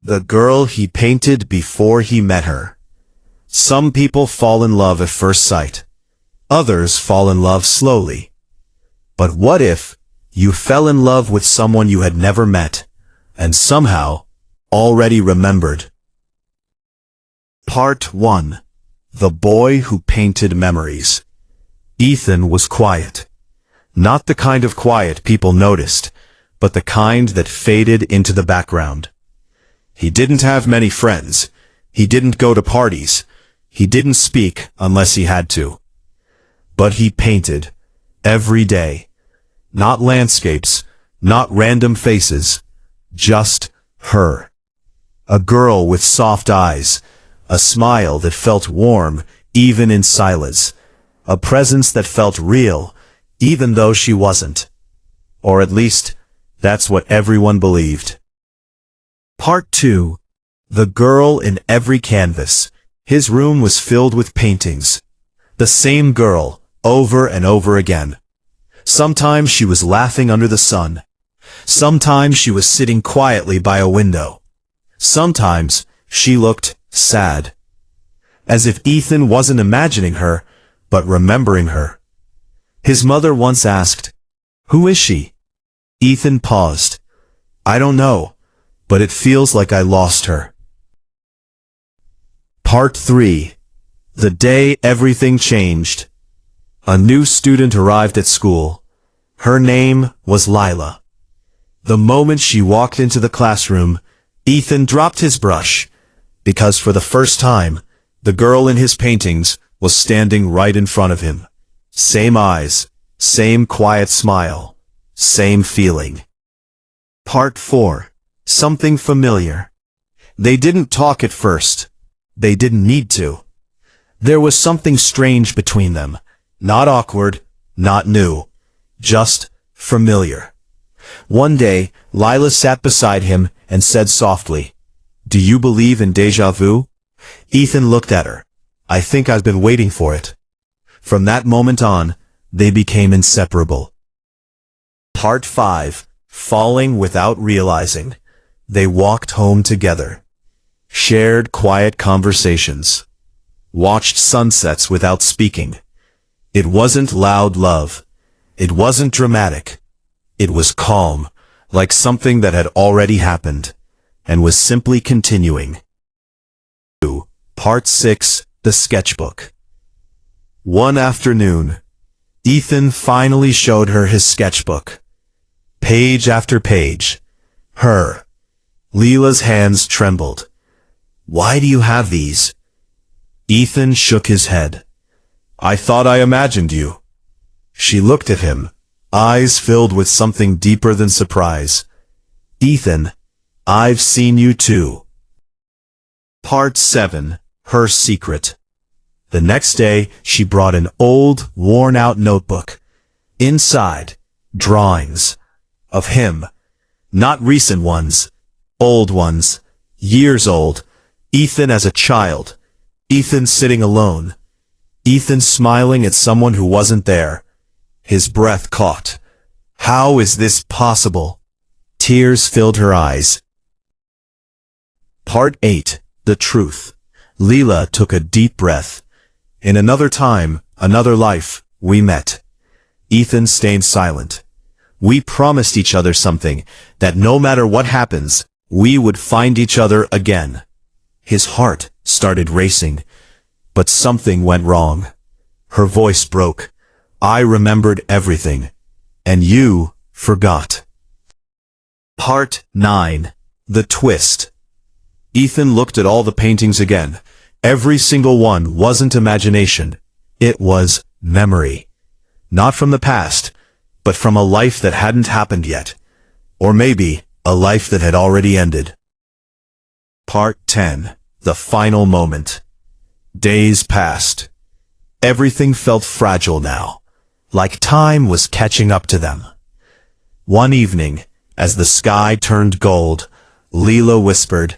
the girl he painted before he met her. Some people fall in love at first sight. Others fall in love slowly. But what if you fell in love with someone you had never met, and somehow already remembered? Part 1. The Boy Who Painted Memories. Ethan was quiet. Not the kind of quiet people noticed, but the kind that faded into the background. He didn't have many friends. He didn't go to parties. He didn't speak unless he had to. But he painted every day. Not landscapes, not random faces, just her. A girl with soft eyes, a smile that felt warm even in silence, a presence that felt real even though she wasn't. Or at least, that's what everyone believed. Part 2. The Girl in Every Canvas. His room was filled with paintings. The same girl, over and over again. Sometimes she was laughing under the sun. Sometimes she was sitting quietly by a window. Sometimes she looked sad. As if Ethan wasn't imagining her, but remembering her. His mother once asked, "Who is she?" Ethan paused. "I don't know, but it feels like I lost her." Part 3. The Day Everything Changed. A new student arrived at school. Her name was Lila. The moment she walked into the classroom, Ethan dropped his brush, because for the first time, the girl in his paintings was standing right in front of him. Same eyes, same quiet smile, same feeling. Part 4. Something familiar. They didn't talk at first. They didn't need to. There was something strange between them. Not awkward, not new. Just familiar. One day, Lila sat beside him and said softly, "Do you believe in déjà vu?" Ethan looked at her. "I think I've been waiting for it." From that moment on, they became inseparable. Part 5. Falling Without Realizing. They walked home together. Shared quiet conversations. Watched sunsets without speaking. It wasn't loud love. It wasn't dramatic. It was calm, like something that had already happened, and was simply continuing. Part 6. The Sketchbook. One afternoon, Ethan finally showed her his sketchbook. Page after page. Her. Lila's hands trembled. "Why do you have these?" Ethan shook his head. "I thought I imagined you." She looked at him, eyes filled with something deeper than surprise. "Ethan, I've seen you too." Part 7. Her Secret. The next day, she brought an old, worn-out notebook. Inside, drawings. Of him. Not recent ones. Old ones. Years old. Ethan as a child. Ethan sitting alone. Ethan smiling at someone who wasn't there. His breath caught. How is this possible? Tears filled her eyes. Part 8. The Truth. Lila took a deep breath. In another time, another life, we met. Ethan stayed silent. We promised each other something, that no matter what happens, we would find each other again. His heart started racing, but something went wrong. Her voice broke. I remembered everything, and you forgot. Part 9. The Twist. Ethan looked at all the paintings again. Every single one wasn't imagination. It was memory. Not from the past, but from a life that hadn't happened yet. Or maybe a life that had already ended. Part 10. The Final Moment. Days passed. Everything felt fragile now, like time was catching up to them. One evening, as the sky turned gold, Lila whispered,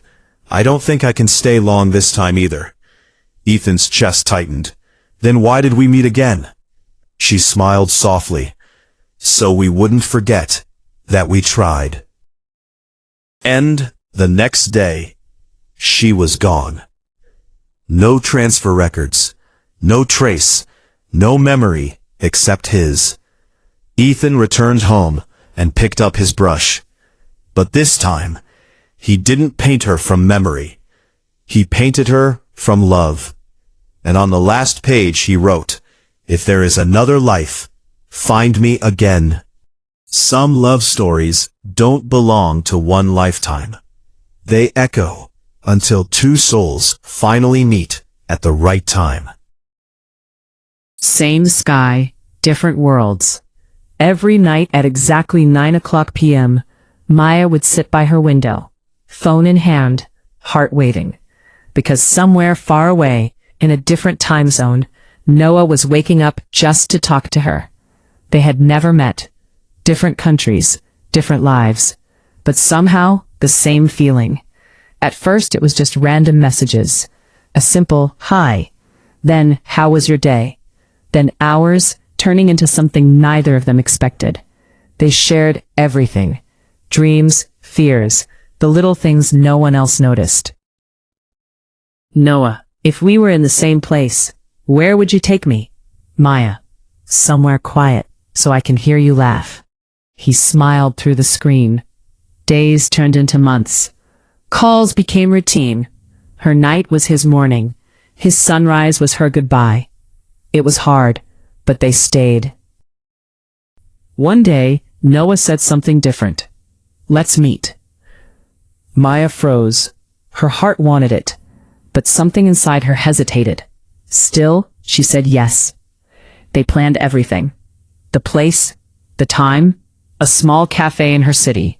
"I don't think I can stay long this time either." Ethan's chest tightened. "Then why did we meet again?" She smiled softly. "So we wouldn't forget that we tried." The next day, she was gone. No transfer records, no trace, no memory except his. Ethan returned home and picked up his brush. But this time, he didn't paint her from memory. He painted her from love. And on the last page he wrote, "If there is another life, find me again." Some love stories don't belong to one lifetime. They echo until two souls finally meet at the right time. Same sky, different worlds. Every night at exactly 9 p.m., Maya would sit by her window, phone in hand, heart waiting. Because somewhere far away, in a different time zone, Noah was waking up just to talk to her. They had never met. Different countries, different lives. But somehow, the same feeling. At first it was just random messages. A simple, "Hi." Then, "How was your day?" Then hours, turning into something neither of them expected. They shared everything. Dreams, fears, the little things no one else noticed. "Noah, if we were in the same place, where would you take me?" "Maya, somewhere quiet, so I can hear you laugh." He smiled through the screen. Days turned into months. Calls became routine. Her night was his morning. His sunrise was her goodbye. It was hard, but they stayed. One day, Noah said something different. "Let's meet." Maya froze. Her heart wanted it, but something inside her hesitated. Still, she said yes. They planned everything. The place, the time, a small cafe in her city.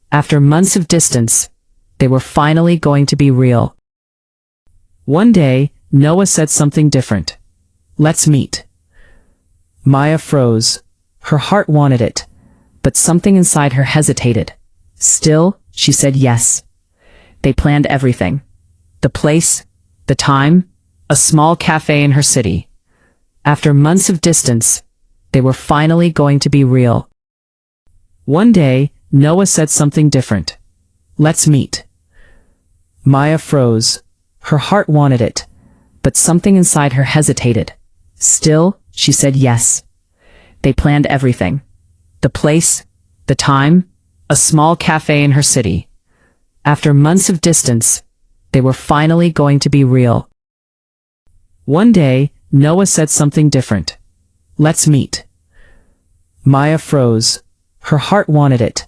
After months of distance, they were finally going to be real. One day, Noah said something different. "Let's meet." Maya froze. Her heart wanted it, but something inside her hesitated. Still, she said yes. They planned everything. The place, the time, a small cafe in her city. After months of distance, they were finally going to be real. One day, Noah said something different. "Let's meet." Maya froze. Her heart wanted it, but something inside her hesitated. Still, she said yes. They planned everything. The place, the time, a small cafe in her city. After months of distance, they were finally going to be real. One day, Noah said something different. "Let's meet." Maya froze. Her heart wanted it,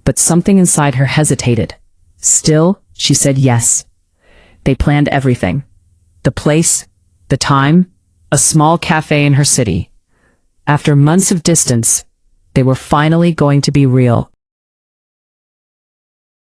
but something inside her hesitated. Still, she said yes. They planned everything. The place, the time, a small cafe in her city. After months of distance, they were finally going to be real.